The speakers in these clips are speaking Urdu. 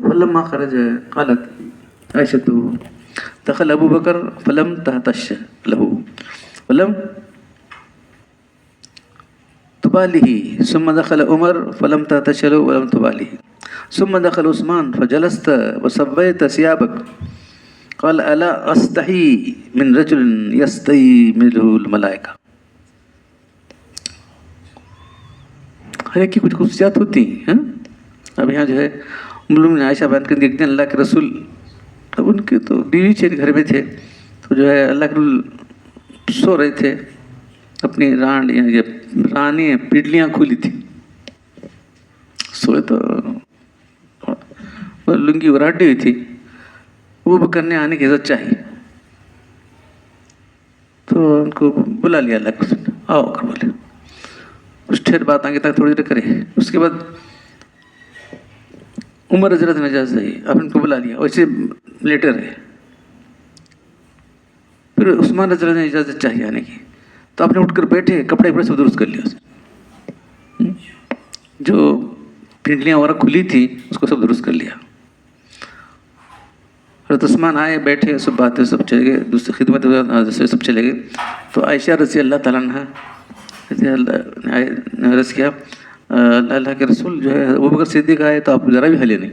فلما خرج قالت عائشة دخل أبو بكر فلم تهتش له ولم تباله ثم دخل عمر فلم تهتش له ولم تباله ثم دخل عثمان فجلست وسويت ثيابك قال ألا أستحي من رجل يستحي منه الملائكة. ہر ایک کی کچھ خصوصیات ہوتی ہیں. اب یہاں جو ہے معلوم عائشہ بیان کر ایک دن اللہ کے رسول، اب ان کے تو بیوی تھے گھر میں تھے، تو جو ہے اللہ کے رسول سو رہے تھے، اپنی رانی پیڈلیاں کھلی تھی، سوئے تو لنگی وراڈی ہوئی تھی، وہ کرنے آنے کی عزت چاہیے، تو ان کو بلا لیا اللہ کے رسول نے، آؤ کر بولے کچھ ٹھہر بات آگے تک تھوڑی دیر کرے. اس کے بعد عمر حضرت نے اجازت دی، آپ ان کو بلا لیا، ویسے لیٹر ہے. پھر عثمان حضرت نے اجازت چاہیے آنے کی، تو آپ نے اٹھ کر بیٹھے، کپڑے پر سب درست کر لیا، جو پنڈلیاں وغیرہ کھلی تھی اس کو سب درست کر لیا. حضرت عثمان آئے، بیٹھے، سب باتیں سب چلے گئے، دوسری خدمت سے سب چلے گئے. تو عائشہ رضی اللہ تعالیٰ عنہ نے عرض کیا اللہ کے رسول جو ہے ابو بکر صدیق آئے تو آپ ذرا بھی ہلے نہیں،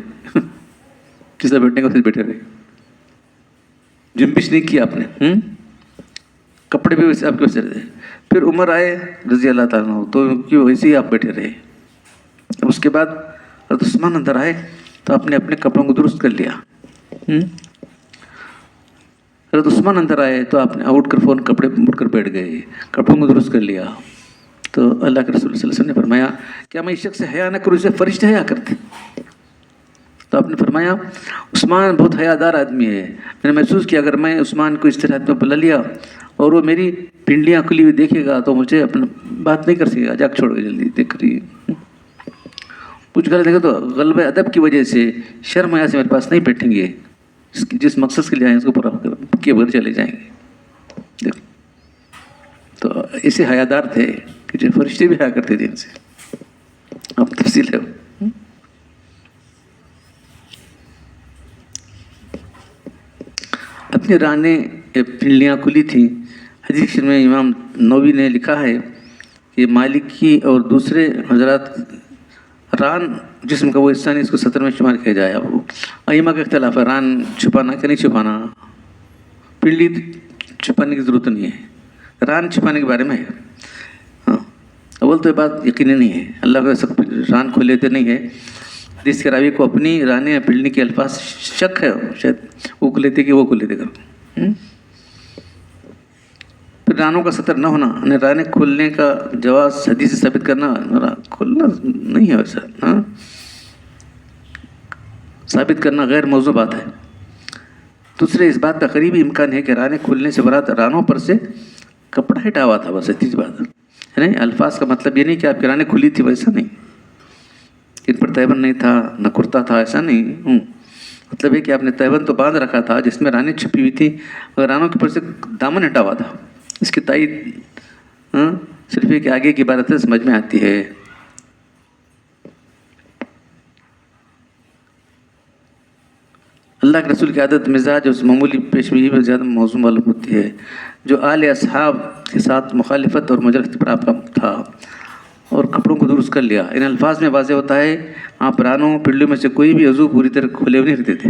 جس طرح بیٹھنے کا پھر بیٹھے رہے، جنبش نہیں کیا آپ نے، کپڑے بھی ویسے آپ کے ویسے رہے. پھر عمر آئے رضی اللہ تعالیٰ عنہ، تو ویسے ہی آپ بیٹھے رہے. اب اس کے بعد حضرت عثمان اندر آئے تو آپ نے اپنے کپڑوں کو درست کر لیا. حضرت عثمان اندر آئے تو آپ نے اٹھ کر فون کپڑے اٹھ کر بیٹھ گئے، کپڑوں کو درست کر لیا. تو اللہ کے رسول صلی اللہ علیہ وسلم نے فرمایا کیا میں اس شخص سے حیا نہ کروں، اسے فرشتے حیا کرتے. تو آپ نے فرمایا عثمان بہت حیادار آدمی ہے، میں نے محسوس کیا اگر میں عثمان کو اس طرح میں بلا لیا اور وہ میری پنڈلیاں کھلی ہوئی دیکھے گا تو مجھے اپنا بات نہیں کر سکے گا، جاگ چھوڑ کے جلدی دیکھ رہی کچھ غلط دیکھا تو غلبہ ادب کی وجہ سے شرم حیا سے میرے پاس نہیں بیٹھیں گے، جس مقصد کے لیے آئیں اس کو پورا کیے بغیر چلے جائیں گے. دیکھ تو ایسے حیادار تھے کہ جو فرشتے بھی حیا کرتے تھے ان سے. اب تفصیل ہے اپنی رانے پنڈلیاں کھلی تھیں. حدیث میں امام نووی نے لکھا ہے کہ مالکی اور دوسرے حضرات ران جسم کا وہ حصہ نہیں، اس کو 17 میں شمار کیا جائے. اب ائمہ کا اختلاف ہے، ران چھپانا کہ نہیں چھپانا. پنڈلی چھپانے کی ضرورت نہیں ہے، ران چھپانے کے بارے میں ہے. ہاں اول تو یہ بات یقینی نہیں ہے، اللہ کا سب ران کھولے تو نہیں ہے. حدیث کے راوی کو اپنی رانے یا پنڈلی کے الفاظ شک ہے، شاید وہ کھلے تھے کہ وہ کھلے تھے. پھر رانوں کا سطر نہ ہونا، یعنی رانے کھولنے کا جواز حدیث سے ثابت کرنا کھولنا نہیں ہے ویسا. ہاں ثابت کرنا غیر موضوع بات ہے. دوسرے اس بات کا قریبی امکان ہے کہ رانے کھولنے سے مراد رانوں پر سے کپڑا ہٹا ہوا تھا، بس اتنی بات ہے. الفاظ کا مطلب یہ نہیں کہ آپ کی رانے کھلی تھی، ویسا نہیں، ان پر تیبن نہیں تھا نہ کرتا تھا، ایسا نہیں. مطلب ہے کہ آپ نے تیبن تو باندھ رکھا تھا جس میں رانے چھپی ہوئی تھی، مگر رانوں کے پر سے دامن ہٹا ہوا تھا. اس کی تائید صرف یہ کہ آگے کی عبارتیں سمجھ میں آتی ہے. اللہ کے رسول کی عادت مزاج اور معمولی پیشگوئی میں زیادہ موضوع معلوم ہوتی ہے. جو آل اصحاب کے ساتھ مخالفت اور مجرد پر آپ تھا اور کپڑوں کو درست کر لیا. ان الفاظ میں واضح ہوتا ہے آپ رانوں پنڈلیوں میں سے کوئی بھی عضو پوری طرح کھلے ہوئے نہیں رہتے تھے.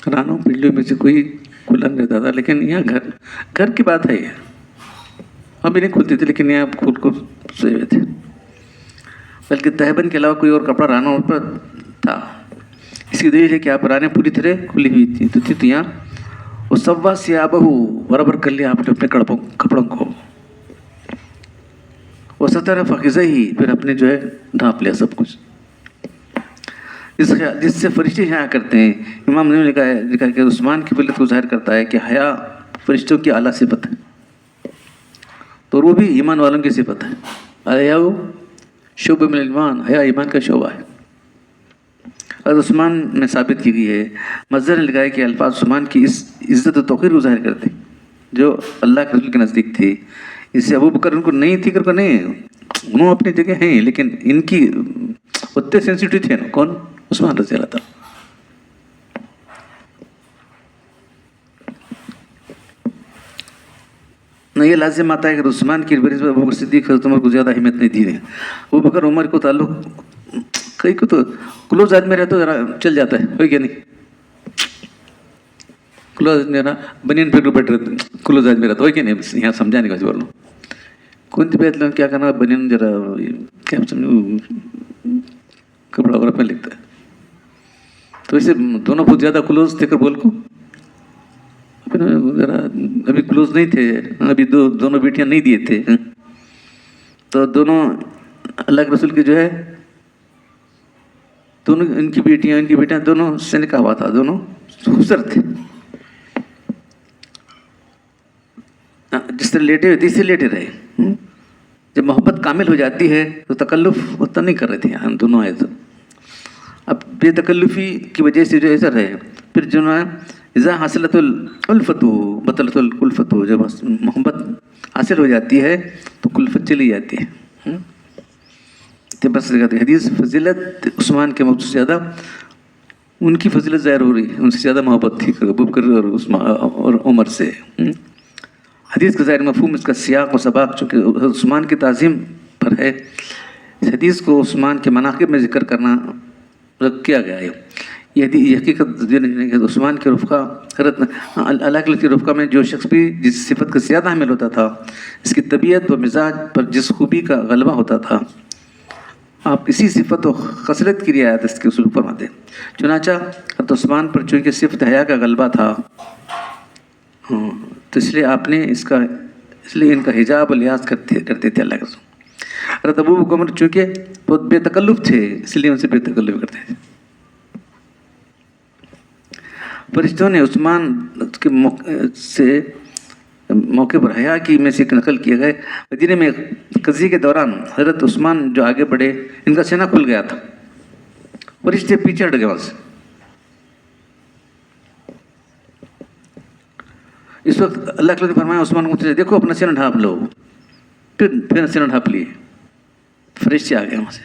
رانوں پنڈلیوں میں سے کوئی کھلا نہیں رہتا تھا، لیکن یہاں گھر کی بات ہے، یہ ہم بھی نہیں کھلتے تھے لیکن یہاں کھل کو سوئے ہوئے تھے. بلکہ تہبند کے علاوہ کوئی اور کپڑا رانوں پر تھا. اس کی دلیل ہے کہ آپ رانیں پوری طرح کھلی ہوئی تھیں تو یہاں وہ سوا ثیابہ برابر کر لیا آپ نے اپنے کپڑوں کو. وہ ستر فخذہ ہی، پھر اپنے جو ہے ڈھانپ لیا سب کچھ، جس سے فرشتے حیا کرتے ہیں. امام نے لکھا ہے کہ عثمان کی فضیلت کو ظاہر کرتا ہے کہ حیا فرشتوں کی اعلیٰ صفت ہے، تو وہ بھی ایمان والوں کی صفت ہے. حیا شعبہ من الایمان، حیا ایمان کا شعبہ ہے. اور عثمان میں ثابت کی گئی ہے. مظہر نے لکھا ہے کہ الفاظ عثمان کی اس عزت و توقیر کو ظاہر کرتے جو اللہ کے رسول کے نزدیک تھی. اس سے ابو بکر ان کو نہیں تھی کر نہیں، انہوں اپنی جگہ ہیں، لیکن ان کی اتنے سینسیٹیو تھے نا. کون عثمان رضی اللہ تعالیٰ. نہ یہ لازم آتا ہے کہ عثمان کی بنسبت ابو بکر صدیق حضرت عمر کو زیادہ اہمیت نہیں دی ہے. ابو بکر عمر کو تعلق کئی کو تو کلوز آدمی رہتا ذرا چل جاتا ہے, ہوئی کیا نہیں؟ کلوز آدمی رہا بنین پہ بیٹھ رہتے, کلوز آدمی رہتا ہوئی کیا نہیں؟ یہاں سمجھانے کا بولوں کون سی بیت کیا کرنا, بنین ذرا کیا سمجھو کپڑا وغیرہ پہ لکھتا ہے. تو اسے دونوں بہت زیادہ کلوز تھے کر بول کو ذرا ابھی کلوز نہیں تھے, ابھی دونوں بیٹیاں نہیں دیے تھے. تو دونوں اللہ کے رسول کے جو ہے دونوں ان کی بیٹیاں دونوں سے نکاح ہوا تھا, دونوں خوبصورت تھے. جس طرح لیٹے ہوئے تھے اس سے لیٹے رہے. جب محبت کامل ہو جاتی ہے تو تکلف اتنا نہیں کر رہے تھے ہم دونوں آئے. تو اب بے تکلفی کی وجہ سے جو ایسا رہے, پھر جو ہے اذا حاصلت الالفت بطلت الکلفت, جب محبت حاصل ہو جاتی ہے تو کلفت چلی جاتی ہے. تو بس حدیث فضیلت عثمان کے موت سے زیادہ ان کی فضیلت ظاہر ہو رہی ہے, ان سے زیادہ محبت تھی ابو بکر اور عثمان اور عمر سے. حدیث کا ظاہر مفہوم اس کا سیاق و سباق چونکہ عثمان کی تعظیم پر ہے, اس حدیث کو عثمان کے مناقب میں ذکر کرنا کیا گیا ہے. یہ حقیقت عثمان کے رفقا حضرت اللہ کے رفقا میں جو شخص بھی جس صفت کا زیادہ حامل ہوتا تھا, اس کی طبیعت و مزاج پر جس خوبی کا غلبہ ہوتا تھا, آپ اسی صفت و خصلت کی رعایت اس کے اصول فرماتے ہیں. چنانچہ حضرت عثمان پر چونکہ صفت حیا کا غلبہ تھا تو اس لیے آپ نے اس لیے ان کا حجاب و لحاظ کرتے تھے اللہ کے رسول. حضرت ابو بکر عمر چونکہ بہت بے تکلف تھے اس لیے ان سے بے تکلف کرتے تھے. فرشتوں نے عثمان کے موقع پر حیا کی میں سے نقل کیا گئے. مدینے میں قضیے کے دوران حضرت عثمان جو آگے بڑھے ان کا سینہ کھل گیا تھا, فرشتے پیچھے ہٹ گئے وہاں سے. اس وقت اللہ کے نے فرمایا عثمان کو دیکھو اپنا سینہ ڈھانپ لو, پھر سینہ ڈھانپ لیے, فرشتے آ گئے وہاں سے.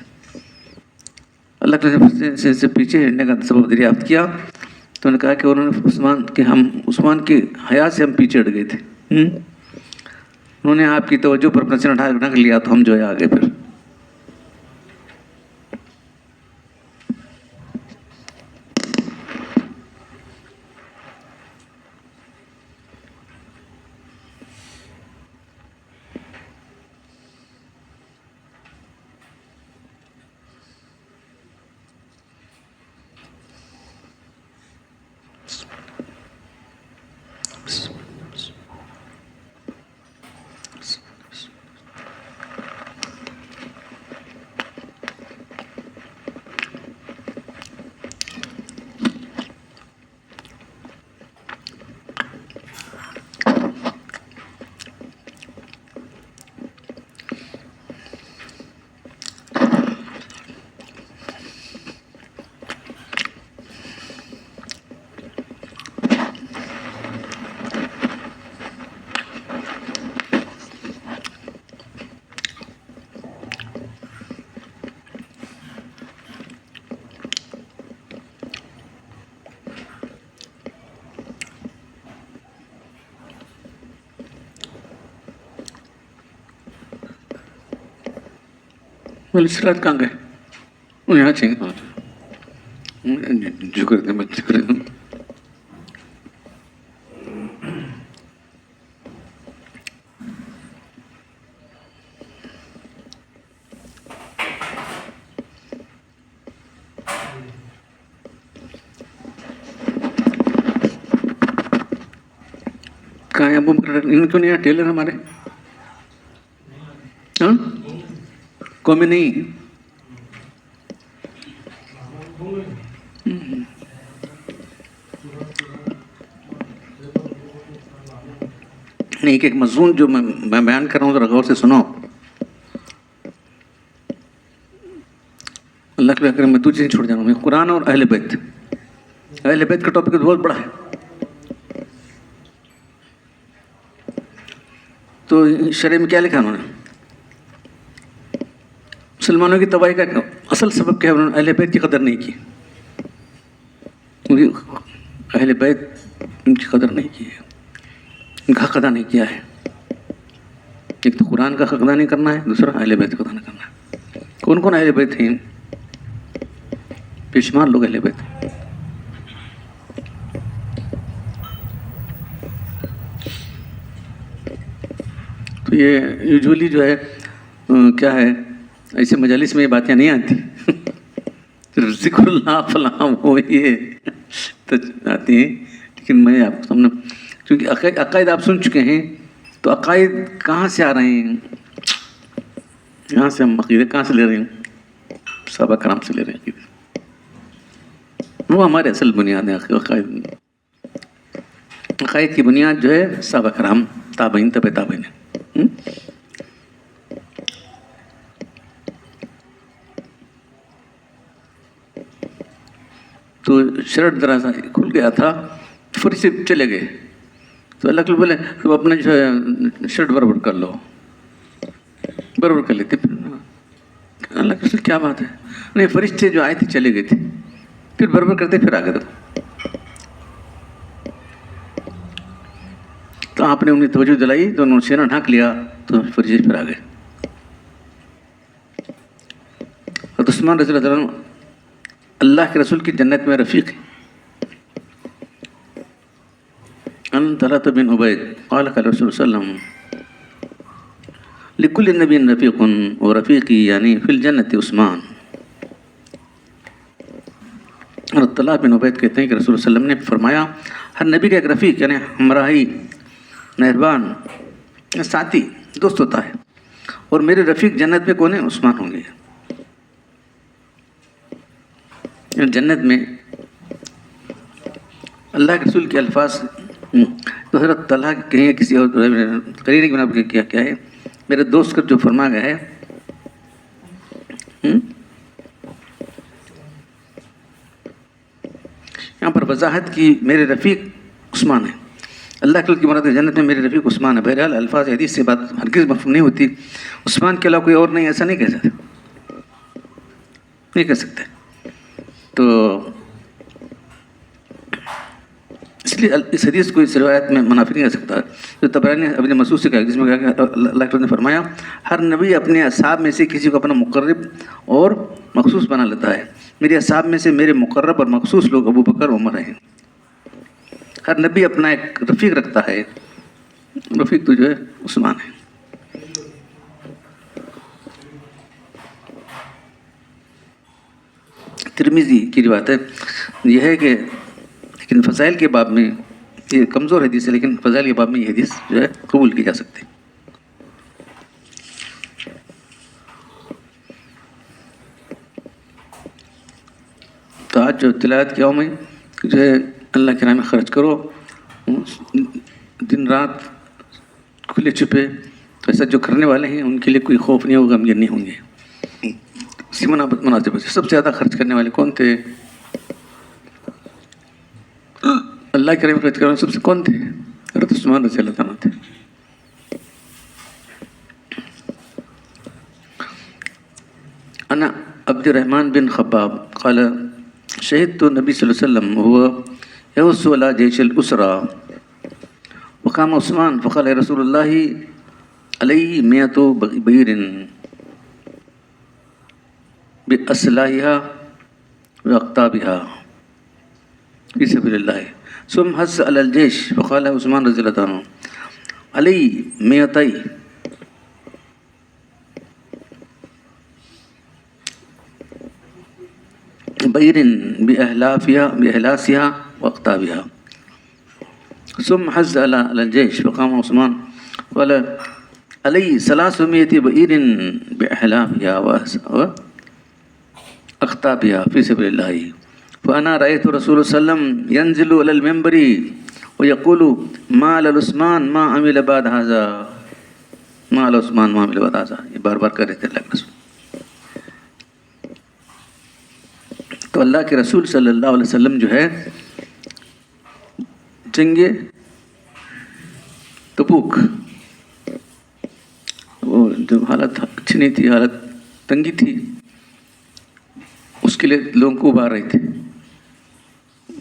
اللہ کے سے پیچھے ہٹنے کا سبب دریافت کیا تو انہوں نے کہا کہ انہوں نے عثمان کی حیا سے ہم پیچھے ہٹ گئے تھے. انہوں نے آپ کی توجہ پر اپنا سینہ ڈھانپ لیا تو ہم جو ہے آگے پھر. سرات کہاں گئے؟ وہ یہاں چاہیے جو کرتے ہیں بچے کرتے ہیں. کہاں ہے ابو بکر؟ ان کیوں نہیں ٹیلر ہمارے قومی نہیں ایک مضمون جو میں بیان کر رہا ہوں ذرا غور سے سنو. اللہ کے اکرم میں دوسری چیز چھوڑ جانا ہوں. قرآن اور اہل بیت کا ٹاپک بہت بڑا ہے. تو شرع میں کیا لکھا انہوں نے؟ مسلمانوں کی تباہی کا اصل سبب کیا ہے؟ انہوں نے اہل بیت کی قدر نہیں کی. کیونکہ اہل بیت ان کی قدر نہیں کی ہے، ان کا حق ادا نہیں کیا ہے. ایک تو قرآن کا حق ادا نہیں کرنا ہے، دوسرا اہل بیت کا ادا نہیں کرنا ہے. کون کون اہل بیت ہیں؟ بے شمار لوگ اہل بیت. تو یہ یوزولی جو ہے کیا ہے، ایسے مجالس میں یہ باتیں نہیں آتی. صرف ذکر اللہ فلاں وہ یہ تو آتی ہیں. لیکن میں آپ کو سامنے، کیونکہ عقائد آپ سن چکے ہیں، تو عقائد کہاں سے آ رہے ہیں؟ یہاں سے ہم عقیدے کہاں سے لے رہے ہیں؟ صحابہ کرام سے لے رہے ہیں عقیدے. وہ ہمارے اصل بنیاد ہے. عقائد کی بنیاد جو ہے صحابہ کرام، تابعین، تبع تابعین ہے. تو شرٹ دراز کھل گیا تھا، فرشتے چلے گئے. تو اللہ کے بولے تو اپنا جو ہے شرٹ برابر کر لو. برابر کر لیتے. پھر اللہ کے رسول کیا بات ہے؟ نہیں، فرشتے جو آئے تھے چلے گئے تھے، پھر برابر کرتے پھر آ گئے. تو آپ نے انہیں توجہ دلائی تو انہوں نے سینہ ڈھانک لیا تو فرشتے پھر آ گئے. حضرت عثمان رضی اللہ عنہ اللہ کے رسول کی جنت میں رفیق ہیں. ان طلحة بن عبید قال قال رسول صلی اللہ علیہ وسلم لکل نبی رفیق ورفیقی یعنی فی الجنت عثمان. اور طلحة بن عبید کہتے ہیں کہ رسول صلی اللہ علیہ وسلم نے فرمایا ہر نبی کا ایک رفیق یعنی ہمراہی، مہربان، ساتھی، دوست ہوتا ہے، اور میرے رفیق جنت میں کون ہیں؟ عثمان ہوں گے. جنت میں اللہ کے رسول کے الفاظ تو حضرت طلحہ کہیں کسی اور قرینے کی بنا پر کیا ہے، میرے دوست کا جو فرما گیا ہے. یہاں پر وضاحت کی میرے رفیق عثمان ہے. اللہ کے رسول کی مراد جنت میں میرے رفیق عثمان ہے. بہرحال الفاظ حدیث سے بات ہرگز مفہوم نہیں ہوتی. عثمان کے علاوہ کوئی اور نہیں، ایسا نہیں کہہ سکتے، نہیں کہہ سکتے. تو اس لیے اس حدیث کو اس روایت میں منافی نہیں کر سکتا. جو طبرانی ابن مسعود سے کہا، جس میں کہا کہ اللہ کے رسول نے فرمایا ہر نبی اپنے اصحاب میں سے کسی کو اپنا مقرب اور مخصوص بنا لیتا ہے. میرے اصحاب میں سے میرے مقرب اور مخصوص لوگ ابو بکر، عمر ہیں. ہر نبی اپنا ایک رفیق رکھتا ہے. رفیق تو جو ہے عثمان ہے. ترمذی کی روایت ہے، یہ ہے کہ لیکن فضائل کے باب میں یہ کمزور حدیث ہے، لیکن فضائل کے باب میں یہ حدیث جو ہے قبول کی جا سکتی. تو آج جو تلاوت کیا ہوں میں جو ہے اللہ کے راہ میں خرچ کرو، دن رات کھلے چھپے. تو ایسا جو کرنے والے ہیں ان کے لیے کوئی خوف نہیں ہوگا، غمگین نہیں ہوں گے. اسی مناسبت سے سب سے زیادہ خرچ کرنے والے کون تھے؟ اللہ کے راہ میں خرچ کرنے والے سب سے کون تھے؟ حضرت عثمان رضی اللہ عنہ تھے. انا عبد الرحمن بن خباب قال شهدت النبي صلى الله عليه وسلم وهو يغزو على جيش الأسرى وقام عثمان فقال يا رسول الله عليه 100 بئر بأسلحها وأقطابها في سبيل الله ثم حث على الجيش فقال عثمان رضي الله عنه علي 200 بئر بأهلاسها وأقطابها ثم حث على الجيش فقام عثمان قال علي 300 بئر بأهلاسها وأقطابها في سبيل الله فأنا رأيت رسول الله صلى الله عليه وسلم ينزل على المنبر ويقول ما على عثمان ما عمل بعد هذا ما على عثمان ما عمل بعد هذا. یہ بار بار کر رہے تھے اللہ کے رسول. تو اللہ کے رسول صلی اللہ علیہ وسلم جو ہے جنگ تبوک، وہ جو حالت اچھی نہیں تھی، حالت تنگی تھی، اس کے لیے لوگوں کو ابھار رہے تھے.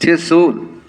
600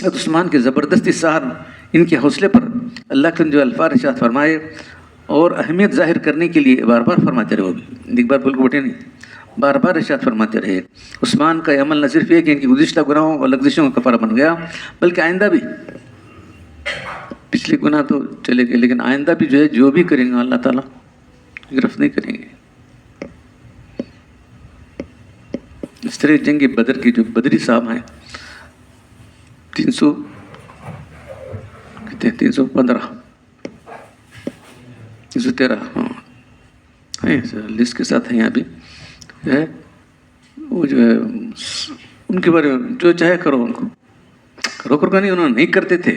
حضرت عثمان کے زبردستی سار ان کے حوصلے پر اللہ کے جو الفاظ ارشاد فرمائے اور اہمیت ظاہر کرنے کے لیے بار بار فرماتے رہے، وہ بھی ایک بار بول کے بیٹھے نہیں، بار بار ارشاد فرماتے رہے۔ عثمان کا یہ عمل نہ صرف یہ کہ ان کی گزشتہ گناہوں اور لغزشوں کا کفارہ بن گیا، بلکہ آئندہ بھی، پچھلے گناہ تو چلے گئے لیکن آئندہ بھی جو ہے جو بھی کریں گے اللہ تعالیٰ گرفت نہیں کریں گے۔ اس طرح جنگ بدر کی جو بدری صاحب ہیں 315 313 ہاں لسٹ کے ساتھ ہیں یہاں بھی جو ہے، وہ جو ہے ان کے بارے میں جو چاہے کرو، ان کو کرو کرو نہیں، انہوں نے نہیں کرتے تھے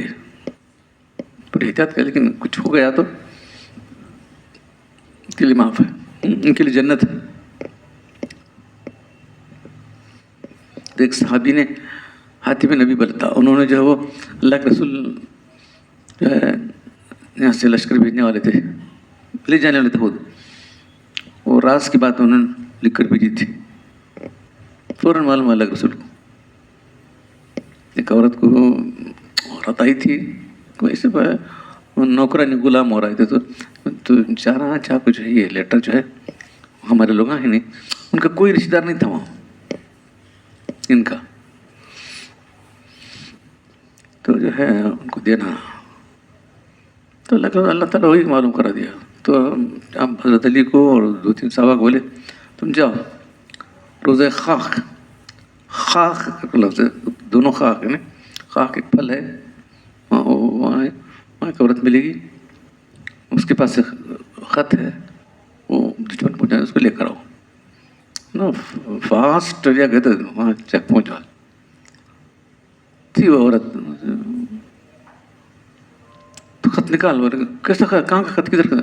بڑی احتیاط کر، لیکن کچھ ہو گیا تو ان کے لیے معاف ہے، ان کے لیے جنت ہے۔ ایک صحابی نے حاتم نبی بلتا، انہوں نے جو ہے وہ اللہ کے رسول جو ہے یہاں سے لشکر بھیجنے والے تھے، لے جانے والے تھے خود، وہ راز کی بات انہوں نے لکھ کر بھیجی تھی، فوراً معلوم اللہ کے رسول کو۔ ایک عورت آئی تھی، ویسے نوکرانی غلام ہو رہے تھے، تو چاہ رہا چاہ کچھ ہے، یہ لیٹر جو ہے ہمارے لوگ ہیں نہیں، ان کا کوئی رشتہ دار نہیں تھا وہاں ان کا، تو جو ہے ان کو دینا، تو اللہ تعالیٰ وہی معلوم کرا دیا۔ تو اب حضرت علی کو اور 2-3 صحابہ کو بولے تم جاؤ روزہ خاک لفظ ہے، دونوں خاک ہے نا، خاک ایک پھل ہے، وہاں ایک عورت ملے گی، اس کے پاس خط ہے، وہ دشمن پہنچانے اس کو لے کر آؤ نا، فاسٹ یا گئے تو وہاں چیک پہنچا تھی وہ عورت، تو خط نکال، کیسا خط، کہاں کا خط، کدھر کا،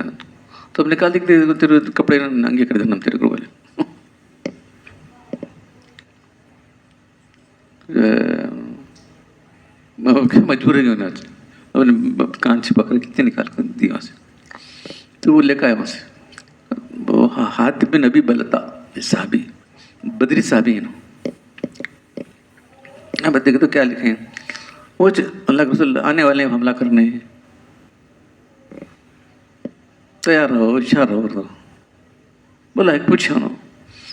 تو اب نکال دے تیرے کپڑے ننگے کر دینا تیرے کو، بولے مجبور ہے ہونا، اپنے کان چھپا کر کتنے نکال کر دی وہاں سے، تو وہ لے کے آیا وہاں سے، وہ حاتم بن نبی بلتا صحابی، بدری صحابی ہیں نا۔ اب دیکھیں تو کیا لکھیں، وہ اللہ کے رسول آنے والے ہیں حملہ کرنے، تیار رہو، ہوشیار رہو، بولا ایک پوچھا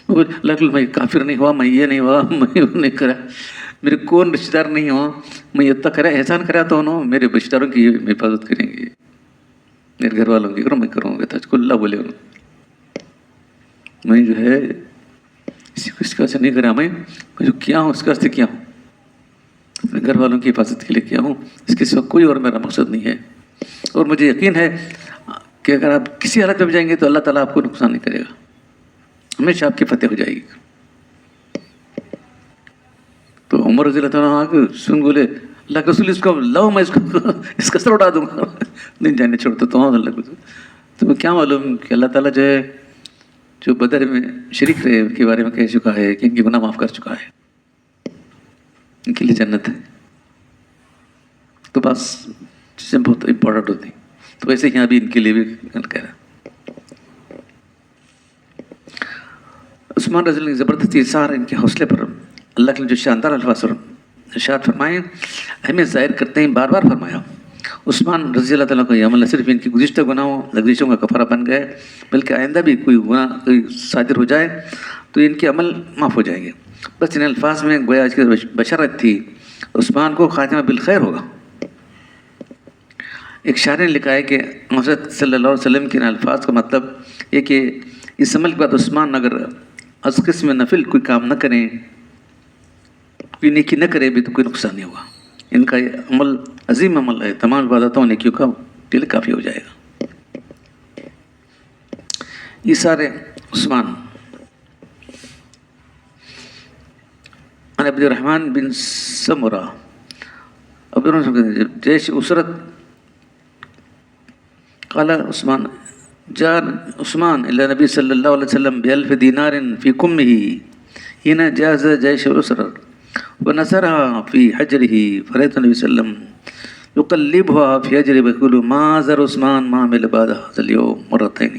اللہ کے میں کافر نہیں ہوا، میں یہ نہیں ہوا، میں وہ نہیں کرا، میرے کون رشتہ دار نہیں ہوا، میں اتنا کرا احسان کرا تو انہوں میرے رشتہ داروں کی حفاظت کریں گے، میرے گھر والوں کی کروں، میں کروں گا، تجھ کو اللہ بولے میں جو ہے اسی کو اس کا سے نہیں کرا، میں جو کیا ہوں اس کا سے کیا ہوں، اپنے گھر والوں کی حفاظت کے لیے کیا ہوں، اس کے سوا کوئی اور میرا مقصد نہیں ہے، اور مجھے یقین ہے کہ اگر آپ کسی حالت میں جائیں گے تو اللہ تعالیٰ آپ کو نقصان نہیں کرے گا، ہمیشہ آپ کی فتح ہو جائے گی۔ تو عمر رضی اللہ عنہ آگے سن بولے اللہ کے رسول اس کو لاؤ، میں اس کا سر اٹھا دوں گا، نہیں جانے چھوڑتا تو اللہ کے رسول، تو کیا معلوم کہ اللہ تعالیٰ جو ہے جو بدر میں شریک رہے ان کے بارے میں کہہ چکا ہے کہ ان کی گناہ معاف کر چکا ہے، ان کے لیے جنت ہے، تو بس چیزیں بہت امپورٹنٹ ہوتی ہیں، تو ویسے یہاں بھی ان کے لیے بھی کہہ رہا ہے۔ عثمان رضی اللہ عنہ زبردستی اثار ان کے حوصلے پر اللہ کے جو شاندار الفاظ ارشاد فرمائے اہمیت ظاہر کرتے ہیں، بار بار فرمایا عثمان رضی اللہ تعالیٰ کو یہ عمل نہ صرف ان کی گزشتہ گناہوں لغزشوں کا کفارہ بن گئے، بلکہ آئندہ بھی کوئی گناہ کوئی صادر ہو جائے تو ان کے عمل معاف ہو جائیں گے۔ بس ان الفاظ میں گویا اس کی بشارت تھی عثمان کو خاتمہ بالخیر ہوگا۔ ایک شاعر نے لکھا ہے کہ حضرت صلی اللہ علیہ وسلم کے ان الفاظ کا مطلب یہ کہ اس عمل کے بعد عثمان اگر از قسم نفل کوئی کام نہ کریں، کوئی نیکی نہ کرے بھی تو کوئی نقصان نہیں ہوگا، ان کا یہ عمل عظیم عمل ہے، تمام عبادتوں نیکیوں کا دل کافی ہو جائے گا۔ یہ سارے عثمان عبد الرحمن بن سمرہ، عبد الرحمن جیش اسرت، قال عثمان جاء عثمان الى نبی صلی اللہ علیہ وسلم بألف دینار فی کمه حين جاز جیش الاسرہ ونصرها في حجره، فرأيت النبي صلى الله عليه وسلم يقلبها في حجره ويقول ما زر عثمان ما عمل بعد هذا اليوم مرتين۔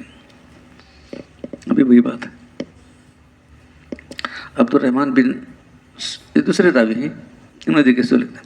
ابھی وہی بات ہے، عبد الرحمن بن دوسرے راوی ہیں، انہوں نے دیکھے سو لکھتا ہے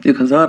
1000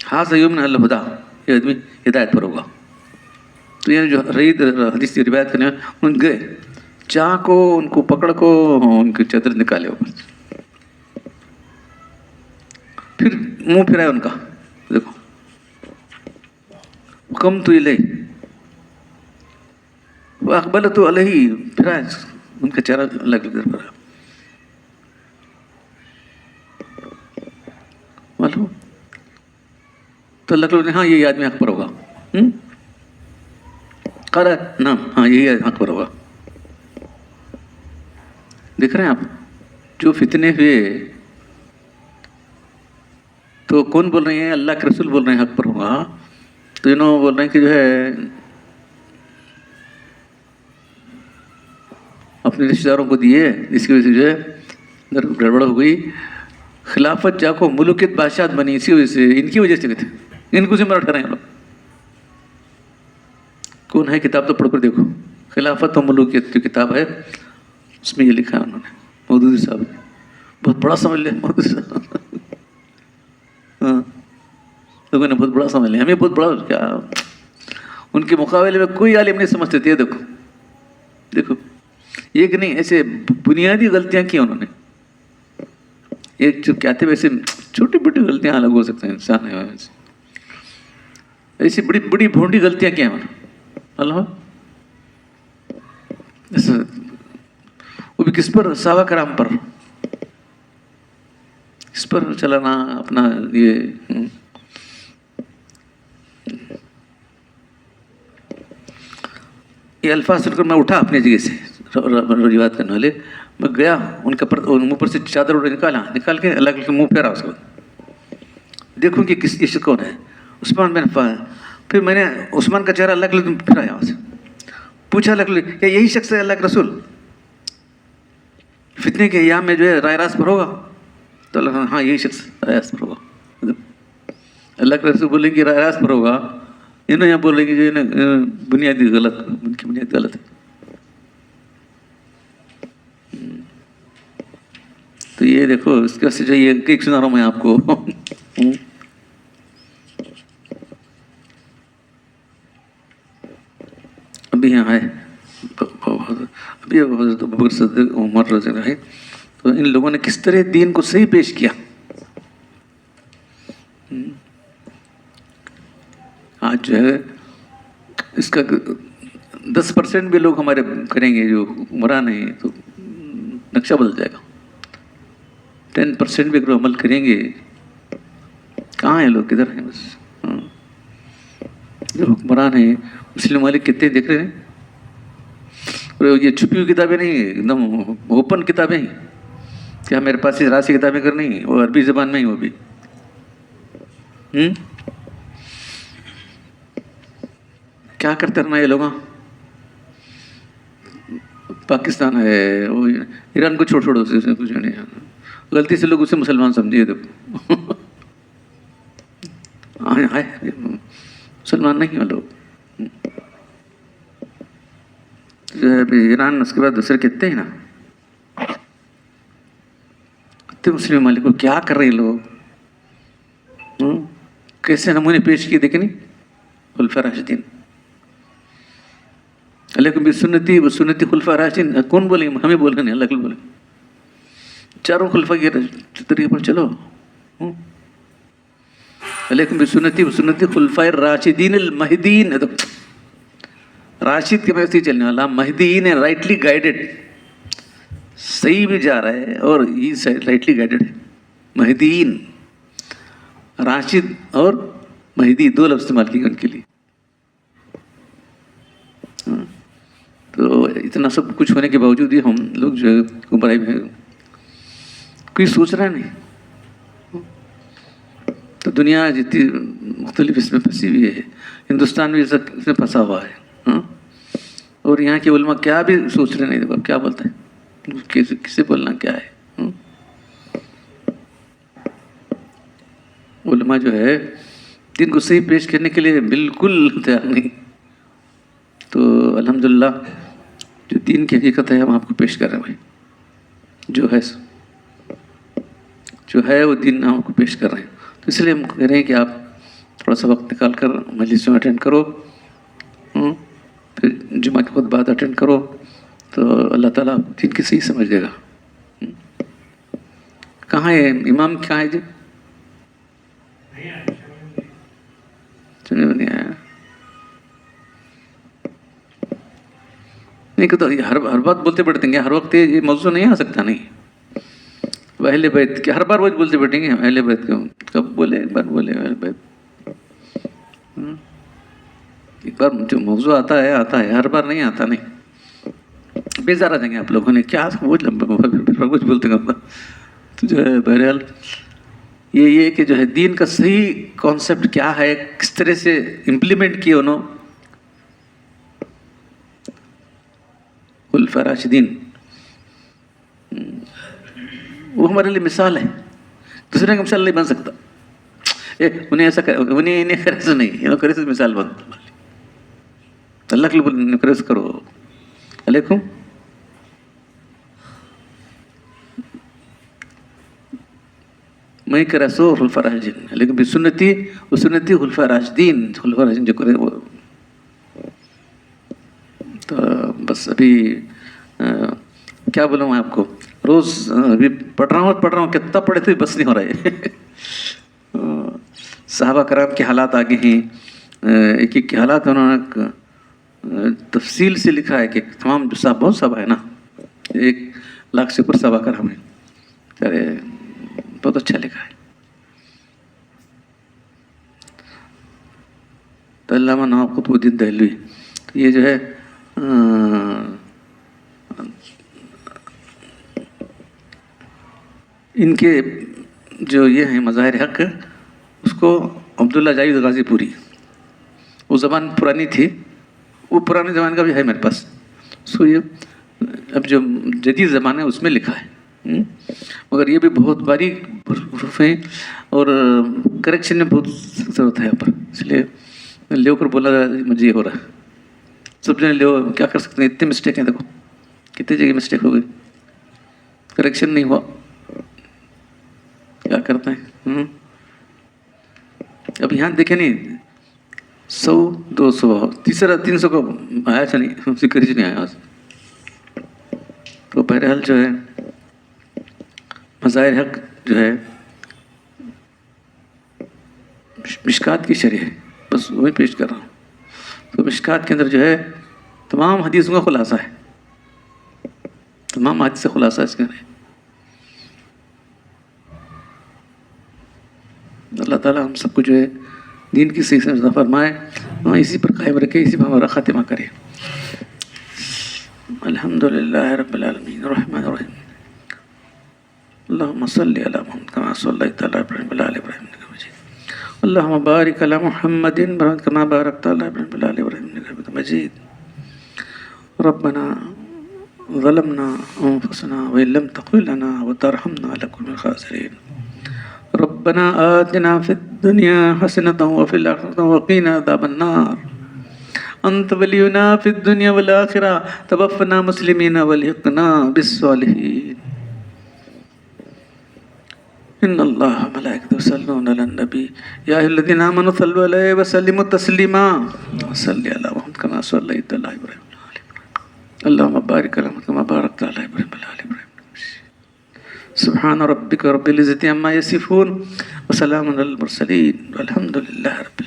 ہاں سیوم نے اللہ خدا، یہ آدمی ہدایت پر ہوگا. تو یہ جو رہی حدیث کی روایت کرنے ان گئے چاہ کو، ان کو پکڑ کو، ان کی چادر نکالے اوپر. پھر منہ پھرائے ان کا، دیکھو حکم تو لے وہ اقبال تو علیہ، پھرائے ان کا چہرہ الگ الگ پر معلوم. تو اللہ تعالیٰ نے ہاں یہی آدمی حق پر ہوگا. قال نعم، ہاں یہی حق پر ہوگا. دیکھ رہے ہیں آپ جو فتنے ہوئے تو کون بول رہے ہیں؟ اللہ کے رسول بول رہے ہیں حق پر ہوگا. تو انہوں بول رہے ہیں کہ جو ہے اپنے رشتہ داروں کو دیے، جس کی وجہ سے جو ہے گڑبڑ ہو گئی. خلافت جا کو ملوکیت بادشاہت بنی اسی وجہ سے، ان کی وجہ سے کہتے ہیں. ان کو ذمہ دار ٹھہرائیں لوگ. کون ہے؟ کتاب تو پڑھ کر دیکھو، خلافت و ملوکیت جو کتاب ہے اس میں یہ لکھا ہے انہوں نے، مودودی صاحب نے. بہت بڑا سمجھ لیا مودودی صاحب. ہاں لوگوں نے بہت بڑا سمجھ لیا، ہمیں بہت بڑا کیا. ان کے مقابلے میں کوئی عالم نہیں سمجھتے تھے. دیکھو دیکھو ایک نہیں، ایسے بنیادی غلطیاں کی انہوں نے. ایک جو کہتے ہیں ویسے چھوٹی بڑی غلطیاں الگ ہو سکتے ہیں، انسان ہے ایسی بڑی بڑی بھونڈی غلطیاں کیا ہیں اللہ. وہ بھی کس پر؟ صحابہ کرام پر. اس پر چلانا اپنا یہ الفاظ سن کر میں اٹھا اپنی جگہ سے، روایت کرنے والے. میں گیا ان کا منہ پر سے چادر اڑے نکال کے اللہ کے منہ پھیرا. اس کو دیکھوں کہ کس یہ کون ہے. عثمان بن عفان. پھر میں نے عثمان کا چہرہ اللہ کے لیے پھرایا، وہاں سے پوچھا اللہ کے لیے کیا یہی شخص ہے اللہ کے رسول فتنے کے ایام میں جو ہے رائے راست پر ہوگا؟ تو اللہ نے ہاں یہی شخص رائے راست پر ہوگا. اللہ کے رسول بولیں کہ رائے راست پر ہوگا، انہوں یہاں بول رہے کہ جو بنیادی غلط، ان کی بنیاد غلط ہے. تو یہ دیکھو اس کے واسطے جو یہ ایک سنا رہا ہوں میں آپ کو. ابھی یہاں آئے ابھی حضرت ابوبکر صدیق عمر رضی اللہ عنہ، تو ان لوگوں نے کس طرح دین کو صحیح پیش کیا. آج جو ہے اس کا 10% بھی لوگ ہمارے کریں گے جو عمران ہیں تو نقشہ بدل جائے گا. 10% بھی اگر عمل کریں گے، کہاں ہیں لوگ؟ کدھر ہیں؟ بس جو حکمران ہیں مسلم مالک کتنے دیکھ رہے ہیں. اور یہ چھپی ہوئی کتابیں نہیں، ایک دم اوپن کتابیں ہیں. کیا میرے پاس راسی کتابیں کرنی، وہ عربی زبان میں ہی وہ بھی. کیا کرتے رہنا یہ لوگ؟ پاکستان ہے، وہ ایران کو چھوڑو، اس میں کچھ نہیں. غلطی سے لوگ اسے مسلمان سمجھیے. دیکھو مسلمان نہیں ہیں لوگ. ایران اس کے بعد دوسرے کہتے ہیں نا، کتنے مسلم مالک کو کیا کر رہے ہیں لوگ، کیسے نمونے پیش کیے دیکھیں نہیں. خلفاء راشدین علیکم بسنتی و سنتی خلفاء راشدین. کون بولیں گے؟ ہمیں بولیں نہیں، اللہ کے بولیں. چاروں خلفاء کے طریقے پر چلو. علیکم بسنتی و سنتی خلفاء راشدین المہدیین. راشد کے میں سے چلنے والا، مہدیین ہے، رائٹلی گائیڈڈ. صحیح بھی جا رہا ہے اور یہ رائٹلی گائیڈڈ ہے. مہدیین، راشد اور مہدی دو لفظ استعمال کیے ان کے لیے. تو اتنا سب کچھ ہونے کے باوجود ہی ہم لوگ جو ہے گمراہی میں کوئی سوچ رہا نہیں. تو دنیا جتنی مختلف اس میں پھنسی ہوئی ہے، ہندوستان بھی اس میں پھنسا ہوا ہے. اور یہاں کے علماء کیا بھی سوچ رہے نہیں. دیکھو کیا بولتے ہیں، کسے بولنا کیا ہے. علماء جو ہے دین کو صحیح پیش کرنے کے لیے بالکل تیار نہیں. تو الحمدللہ جو دین کی حقیقت ہے ہم آپ کو پیش کر رہے ہیں بھائی. جو ہے وہ دین ہم آپ کو پیش کر رہے ہیں. تو اس لیے ہم کہہ رہے ہیں کہ آپ تھوڑا سا وقت نکال کر مجلس میں اٹینڈ کرو، پھر جمعہ کے خطبات اٹینڈ کرو، تو اللہ تعالیٰ دین کی صحیح سمجھ دے گا۔ کہاں ہے امام؟ کہاں ہے جی؟ سننے میں نہیں آیا؟ نہیں کہ تو ہر بات بولتے بیٹھیں گے، ہر وقت یہ موضوع نہیں آ سکتا۔ نہیں، اہل بیت کے ہر بار روز بولتے بیٹھیں گے، اہل بیت کو کب بولے؟ ایک بار بولے اہل بیت، ایک بار جو موضوع آتا ہے ہر بار نہیں آتا۔ نہیں، بیزار آ جائیں گے آپ لوگوں نے، کیا وہ کچھ بولتے گا تو جو ہے بہرحال یہ کہ جو ہے دین کا صحیح کانسیپٹ کیا ہے، کس طرح سے امپلیمنٹ کیے انہوں خلفاء راشدین، وہ ہمارے لیے مثال ہے، دوسرے کا مثال نہیں بن سکتا۔ انہیں ایسا انہیں کرے سے نہیں، انہیں کرے سے مثال بن، اللہ کے لیے کرے سے کرو۔ علیکم میں کرا سو خلفاء راشدین، لیکن بسنتی وسنتی خلفاء راشدین، خلفاء راشدین جو کرے وہ۔ تو بس ابھی کیا بولوں میں آپ کو، روز ابھی پڑھ رہا ہوں، کتنا پڑھے تھے بس نہیں ہو رہا ہے۔ صحابہ کرام کے حالات آگے ہیں، ایک ایک کے حالات انہوں نے تفصیل سے لکھا ہے کہ تمام جو صحابہ، بہت صحابہ ہے نا، 1,00,000 سے اوپر صحابہ کرام ہیں، ارے بہت اچھا لکھا ہے۔ تو علامہ نواب قطب الدین دہلوی، یہ جو ہے ان کے جو یہ ہیں مظاہر حق، اس کو عبداللہ جاوید غازی پوری، وہ زبان پرانی تھی، وہ پرانے زمانے کا بھی ہے میرے پاس، اس کو یہ اب جو جدید زمانہ ہے اس میں لکھا ہے، مگر یہ بھی بہت باریک حروف ہیں اور کریکشن میں بہت ضرورت ہے یہاں پر، اس لیے لے کر بولا مجھے یہ ہو رہا ہے، سب جنے لے کیا کر سکتے ہیں، اتنے مسٹیک ہیں، دیکھو کتنے جگہ مسٹیک ہو گئی، کریکشن نہیں ہوا، کیا کرتے ہیں۔ اب یہاں دیکھیں نہیں، 100 200 تیسرا 300 کو آیا تھا نہیں، ذکر ہی نہیں آیا آج۔ تو بہرحال جو ہے مظاہر حق جو ہے مشکات کی شرح ہے، بس وہی پیش کر رہا ہوں۔ تو مشکات کے اندر جو ہے تمام حدیثوں کا خلاصہ ہے، تمام حدیث سے خلاصہ اس کے اندر ہے۔ اللہ تعالیٰ ہم سب کو جو ہے دین کی صحیح سمجھ فرمائے، وہاں اسی پر قائم رکھے، اسی پر ہمارا خاتمہ کرے۔ الحمدللہ رب العالمین الرحمن الرحیم، اللہم صلی علی محمد کما صلیت علی ابراہیم وعلی آل ابراہیم انک مجید، اللہم بارک علی محمد کما بارکت علی ابراہیم وعلی آل ابراہیم انک حمید مجید۔ ربنا ظلمنا انفسنا وإن لم تغفر لنا وترحمنا لنكن من الخاسرين، ربنا آتنا في الدنيا حسنة وفي الآخرة وقنا عذاب النار، أنت ولينا في الدنيا والآخرة، توفنا مسلمين والحقنا بالصالحين۔ إن الله وملائكته يصلون على النبي يا أيها الذين آمنوا صلوا عليه وسلموا تسليما، صل على محمد كما صليت على إبراهيم وعلى آل إبراهيم، اللهم بارك على محمد كما باركت على إبراهيم وعلى آل إبراهيم، سبحان ربك رب العزة عما يصفون وسلام على المرسلين والحمد لله رب